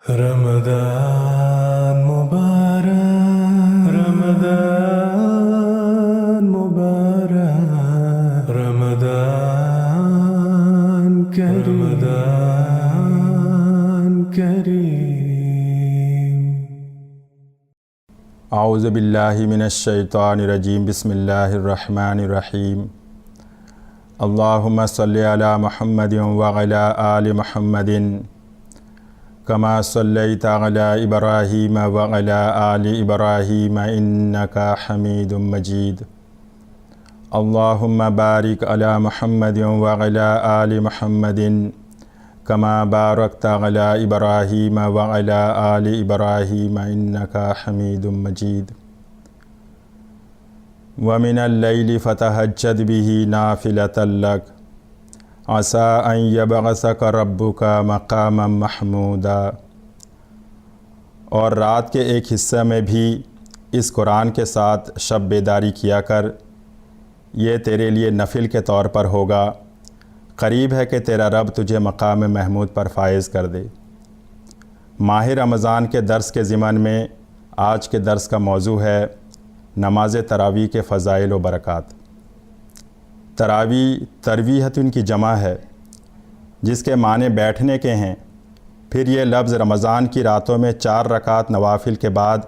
رمضان مبارک، رمضان مبارک، رمضان کریم، رمضان کریم۔ اعوذ باللہ من الشیطان الرجیم، بسم اللہ الرحمن الرحیم۔ اللہم صلی علی محمد وعلی آل محمد کما صلیت علی ابراہیم وعلی آل ابراہیم انک حمید مجید۔ اللہم بارک علی محمد وعلی آل محمد کما بارکت علی ابراہیم وعلی آل ابراہیم انک حمید مجید۔ ومن اللیل فتہجد بہ نافلۃ لک عسیٰ ان یبعثک ربک مقاما محمودا۔ اور رات کے ایک حصہ میں بھی اس قرآن کے ساتھ شب بیداری کیا کر، یہ تیرے لیے نفل کے طور پر ہوگا، قریب ہے کہ تیرا رب تجھے مقام محمود پر فائز کر دے۔ ماہ رمضان کے درس کے ضمن میں آج کے درس کا موضوع ہے نماز تراویح کے فضائل و برکات۔ تراویح ترویحۃ کی جمع ہے، جس کے معنی بیٹھنے کے ہیں۔ پھر یہ لفظ رمضان کی راتوں میں 4 رکعت نوافل کے بعد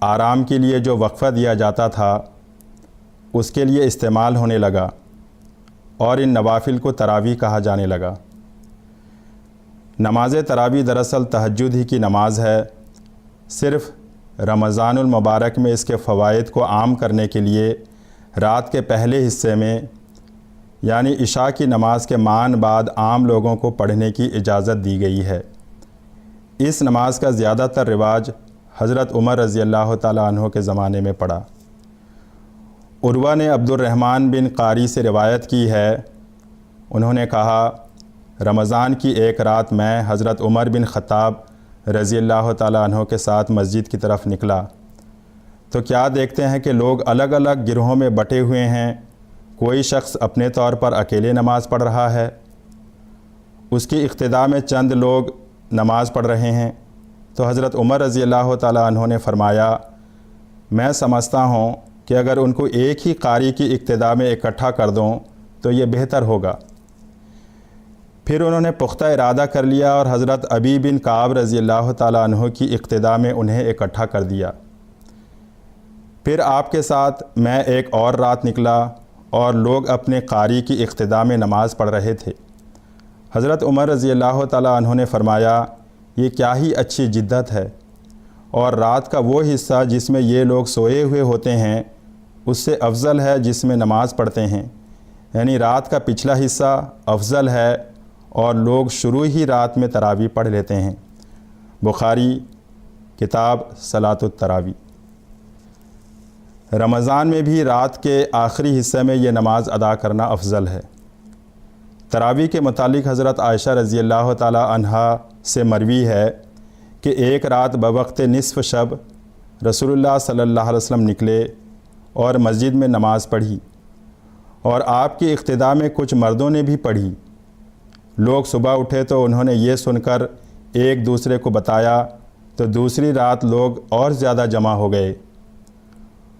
آرام کے لیے جو وقفہ دیا جاتا تھا، اس کے لیے استعمال ہونے لگا، اور ان نوافل کو تراویح کہا جانے لگا۔ نماز تراویح دراصل تہجد ہی کی نماز ہے۔ صرف رمضان المبارک میں اس کے فوائد کو عام کرنے کے لیے رات کے پہلے حصے میں، یعنی عشاء کی نماز کے معاً بعد عام لوگوں کو پڑھنے کی اجازت دی گئی ہے۔ اس نماز کا زیادہ تر رواج حضرت عمر رضی اللہ تعالیٰ عنہ کے زمانے میں پڑا۔ عروہ نے عبد الرحمن بن قاری سے روایت کی ہے، انہوں نے کہا، رمضان کی ایک رات میں حضرت عمر بن خطاب رضی اللہ تعالیٰ عنہ کے ساتھ مسجد کی طرف نکلا تو کیا دیکھتے ہیں کہ لوگ الگ الگ گروہوں میں بٹے ہوئے ہیں۔ کوئی شخص اپنے طور پر اکیلے نماز پڑھ رہا ہے، اس کی اقتداء میں چند لوگ نماز پڑھ رہے ہیں۔ تو حضرت عمر رضی اللہ تعالیٰ عنہ نے فرمایا، میں سمجھتا ہوں کہ اگر ان کو ایک ہی قاری کی اقتداء میں اکٹھا کر دوں تو یہ بہتر ہوگا۔ پھر انہوں نے پختہ ارادہ کر لیا اور حضرت ابی بن کعب رضی اللہ تعالیٰ عنہ کی اقتداء میں انہیں اکٹھا کر دیا۔ پھر آپ کے ساتھ میں ایک اور رات نکلا اور لوگ اپنے قاری کی اقتداء میں نماز پڑھ رہے تھے۔ حضرت عمر رضی اللہ تعالیٰ عنہ نے فرمایا، یہ کیا ہی اچھی جدت ہے، اور رات کا وہ حصہ جس میں یہ لوگ سوئے ہوئے ہوتے ہیں اس سے افضل ہے جس میں نماز پڑھتے ہیں، یعنی رات کا پچھلا حصہ افضل ہے، اور لوگ شروع ہی رات میں تراویح پڑھ لیتے ہیں۔ بخاری کتاب صلاۃ التراویح۔ رمضان میں بھی رات کے آخری حصے میں یہ نماز ادا کرنا افضل ہے۔ تراویح کے متعلق حضرت عائشہ رضی اللہ تعالی عنہا سے مروی ہے کہ ایک رات بوقت نصف شب رسول اللہ صلی اللہ علیہ وسلم نکلے اور مسجد میں نماز پڑھی، اور آپ کی اقتداء میں کچھ مردوں نے بھی پڑھی۔ لوگ صبح اٹھے تو انہوں نے یہ سن کر ایک دوسرے کو بتایا تو دوسری رات لوگ اور زیادہ جمع ہو گئے،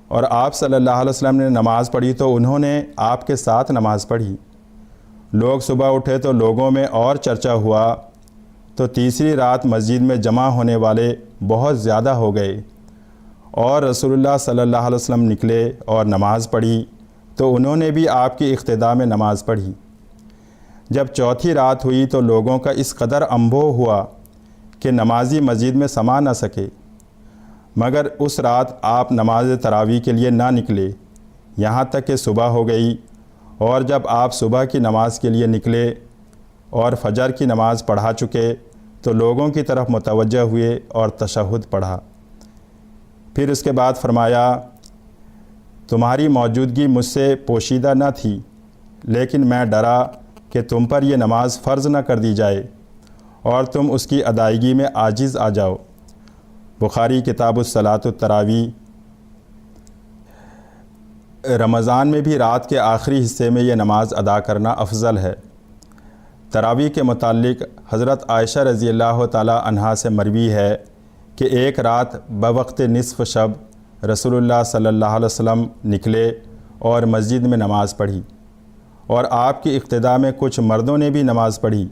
اور آپ صلی اللہ علیہ وسلم نے نماز پڑھی تو انہوں نے آپ کے ساتھ نماز پڑھی۔ لوگ صبح اٹھے تو لوگوں میں اور چرچا ہوا، تو تیسری رات مسجد میں جمع ہونے والے بہت زیادہ ہو گئے، اور رسول اللہ صلی اللہ علیہ وسلم نکلے اور نماز پڑھی تو انہوں نے بھی آپ کی اقتداء میں نماز پڑھی۔ جب چوتھی رات ہوئی تو لوگوں کا اس قدر انبھو ہوا کہ نمازی مسجد میں سما نہ سکے، مگر اس رات آپ نماز تراویح کے لیے نہ نکلے یہاں تک کہ صبح ہو گئی، اور جب آپ صبح کی نماز کے لیے نکلے اور فجر کی نماز پڑھا چکے تو لوگوں کی طرف متوجہ ہوئے اور تشہد پڑھا۔ پھر اس کے بعد فرمایا، تمہاری موجودگی مجھ سے پوشیدہ نہ تھی، لیکن میں ڈرا کہ تم پر یہ نماز فرض نہ کر دی جائے اور تم اس کی ادائیگی میں عاجز آ جاؤ۔ بخاری کتاب الصلاۃ التراویح۔ رمضان میں بھی رات کے آخری حصے میں یہ نماز ادا کرنا افضل ہے۔ تراویح کے متعلق حضرت عائشہ رضی اللہ تعالی عنہا سے مروی ہے کہ ایک رات بوقت نصف شب رسول اللہ صلی اللہ علیہ وسلم نکلے اور مسجد میں نماز پڑھی، اور آپ کی اقتداء میں کچھ مردوں نے بھی نماز پڑھی۔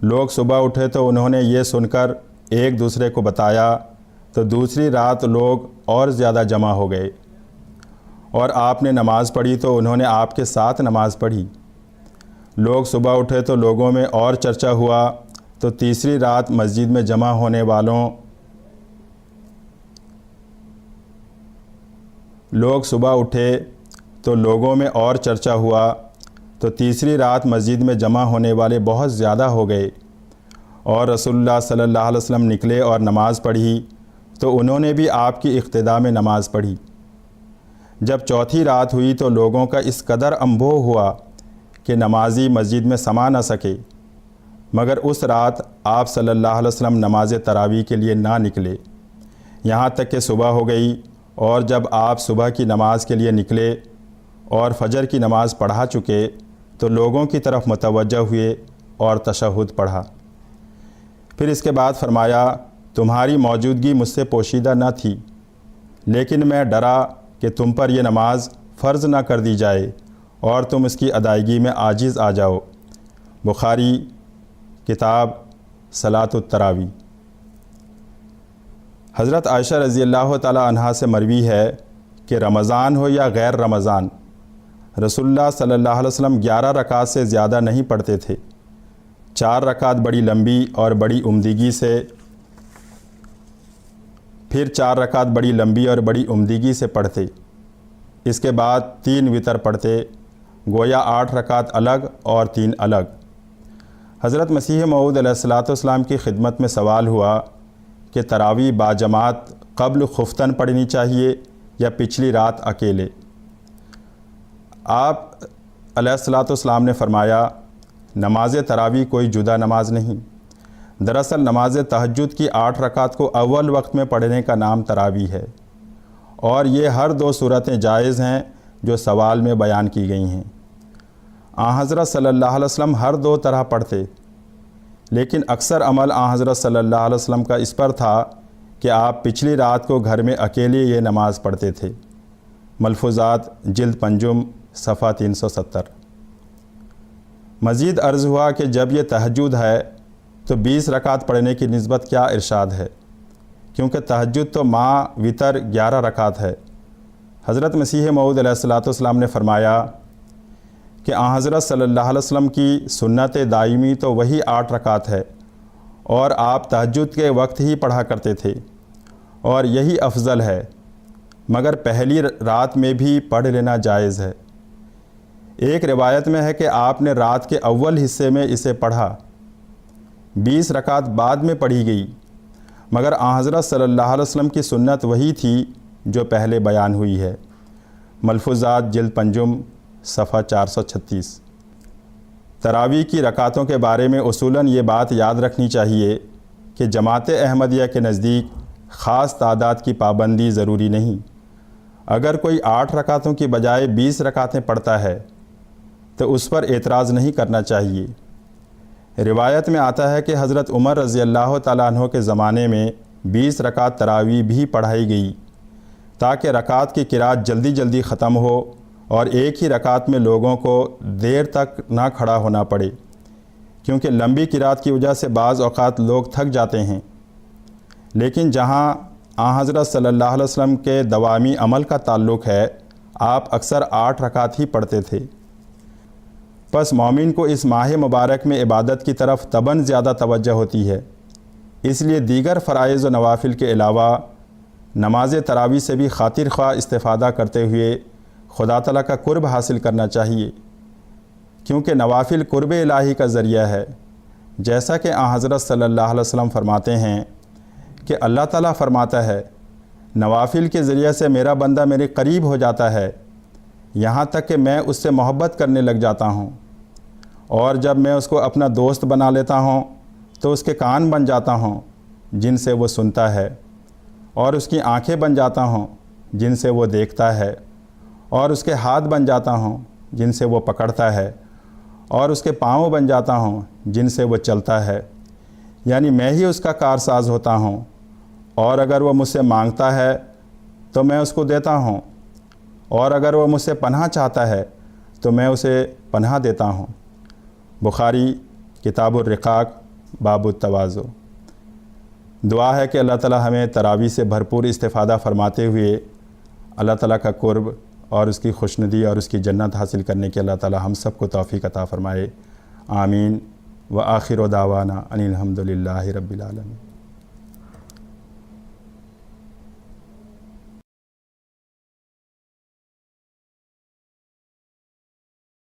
لوگ صبح اٹھے تو انہوں نے یہ سن کر ایک دوسرے کو بتایا، تو دوسری رات لوگ اور زیادہ جمع ہو گئے، اور آپ نے نماز پڑھی تو انہوں نے آپ کے ساتھ نماز پڑھی۔ لوگ صبح اٹھے تو لوگوں میں اور چرچا ہوا، تو تیسری رات مسجد میں جمع ہونے والوں لوگ صبح اٹھے تو لوگوں میں اور چرچا ہوا تو تیسری رات مسجد میں جمع ہونے والے بہت زیادہ ہو گئے، اور رسول اللہ صلی اللہ علیہ وسلم نکلے اور نماز پڑھی تو انہوں نے بھی آپ کی اقتداء میں نماز پڑھی۔ جب چوتھی رات ہوئی تو لوگوں کا اس قدر انبوہ ہوا کہ نمازی مسجد میں سما نہ سکے، مگر اس رات آپ صلی اللہ علیہ وسلم نماز تراویح کے لیے نہ نکلے، یہاں تک کہ صبح ہو گئی، اور جب آپ صبح کی نماز کے لیے نکلے اور فجر کی نماز پڑھا چکے تو لوگوں کی طرف متوجہ ہوئے اور تشہد پڑھا۔ پھر اس کے بعد فرمایا، تمہاری موجودگی مجھ سے پوشیدہ نہ تھی، لیکن میں ڈرا کہ تم پر یہ نماز فرض نہ کر دی جائے اور تم اس کی ادائیگی میں عاجز آ جاؤ۔ بخاری کتاب صلاۃ التراویح۔ حضرت عائشہ رضی اللہ تعالی عنہا سے مروی ہے کہ رمضان ہو یا غیر رمضان، رسول اللہ صلی اللہ علیہ وسلم 11 رکعت سے زیادہ نہیں پڑھتے تھے۔ 4 رکعت بڑی لمبی اور بڑی عمدگی سے، پھر 4 رکعت بڑی لمبی اور بڑی عمدگی سے پڑھتے، اس کے بعد 3 وتر پڑھتے، گویا 8 رکعت الگ اور 3 الگ۔ حضرت مسیح موعود علیہ الصلوۃ والسلام کی خدمت میں سوال ہوا کہ تراویح باجماعت قبل خفتن پڑھنی چاہیے یا پچھلی رات اکیلے؟ آپ علیہ الصلوۃ والسلام نے فرمایا، نماز تراویح کوئی جدا نماز نہیں، دراصل نماز تہجد کی 8 رکعت کو اول وقت میں پڑھنے کا نام تراویح ہے، اور یہ ہر 2 صورتیں جائز ہیں جو سوال میں بیان کی گئی ہیں۔ حضرت صلی اللہ علیہ وسلم ہر 2 طرح پڑھتے، لیکن اکثر عمل حضرت صلی اللہ علیہ وسلم کا اس پر تھا کہ آپ پچھلی رات کو گھر میں اکیلے یہ نماز پڑھتے تھے۔ ملفوظات جلد پنجم صفحہ 370۔ مزید عرض ہوا کہ جب یہ تہجد ہے تو 20 رکعت پڑھنے کی نسبت کیا ارشاد ہے، کیونکہ تہجد تو وتر 11 رکعت ہے۔ حضرت مسیح موعود علیہ الصلوۃ والسلام نے فرمایا کہ حضرت صلی اللہ علیہ وسلم کی سنت دائمی تو وہی 8 رکعت ہے، اور آپ تہجد کے وقت ہی پڑھا کرتے تھے، اور یہی افضل ہے، مگر پہلی رات میں بھی پڑھ لینا جائز ہے۔ ایک روایت میں ہے کہ آپ نے رات کے اول حصے میں اسے پڑھا، 20 رکعت بعد میں پڑھی گئی، مگر حضرت صلی اللہ علیہ وسلم کی سنت وہی تھی جو پہلے بیان ہوئی ہے۔ ملفوظات جلد پنجم صفحہ 436۔ تراویح کی رکعتوں کے بارے میں اصولاً یہ بات یاد رکھنی چاہیے کہ جماعت احمدیہ کے نزدیک خاص تعداد کی پابندی ضروری نہیں۔ اگر کوئی 8 رکعتوں کی بجائے 20 رکعتیں پڑھتا ہے تو اس پر اعتراض نہیں کرنا چاہیے۔ روایت میں آتا ہے کہ حضرت عمر رضی اللہ تعالیٰ عنہ کے زمانے میں 20 رکعت تراویح بھی پڑھائی گئی، تاکہ رکعت کی قرات جلدی جلدی ختم ہو اور ایک ہی رکعت میں لوگوں کو دیر تک نہ کھڑا ہونا پڑے، کیونکہ لمبی قرات کی وجہ سے بعض اوقات لوگ تھک جاتے ہیں۔ لیکن جہاں حضرت صلی اللہ علیہ وسلم کے دوامی عمل کا تعلق ہے، آپ اکثر 8 رکعت ہی پڑھتے تھے۔ پس مومن کو اس ماہ مبارک میں عبادت کی طرف طبعاً زیادہ توجہ ہوتی ہے، اس لیے دیگر فرائض و نوافل کے علاوہ نماز تراویح سے بھی خاطر خواہ استفادہ کرتے ہوئے خدا تعالیٰ کا قرب حاصل کرنا چاہیے، کیونکہ نوافل قرب الہی کا ذریعہ ہے۔ جیسا کہ حضرت صلی اللہ علیہ وسلم فرماتے ہیں کہ اللہ تعالیٰ فرماتا ہے، نوافل کے ذریعے سے میرا بندہ میرے قریب ہو جاتا ہے، یہاں تک کہ میں اس سے محبت کرنے لگ جاتا ہوں، اور جب میں اس کو اپنا دوست بنا لیتا ہوں تو اس کے کان بن جاتا ہوں جن سے وہ سنتا ہے، اور اس کی آنکھیں بن جاتا ہوں جن سے وہ دیکھتا ہے، اور اس کے ہاتھ بن جاتا ہوں جن سے وہ پکڑتا ہے، اور اس کے پاؤں بن جاتا ہوں جن سے وہ چلتا ہے، یعنی میں ہی اس کا کارساز ہوتا ہوں، اور اگر وہ مجھ سے مانگتا ہے تو میں اس کو دیتا ہوں، اور اگر وہ مجھ سے پناہ چاہتا ہے تو میں اسے پناہ دیتا ہوں۔ بخاری کتاب الرقاق باب التواضع۔ دعا ہے کہ اللہ تعالی ہمیں تراویح سے بھرپور استفادہ فرماتے ہوئے اللہ تعالیٰ کا قرب اور اس کی خوشنودی اور اس کی جنت حاصل کرنے کے اللہ تعالی ہم سب کو توفیق عطا فرمائے۔ آمین۔ وآخر دعوانا ان الحمد للہ رب العالمین۔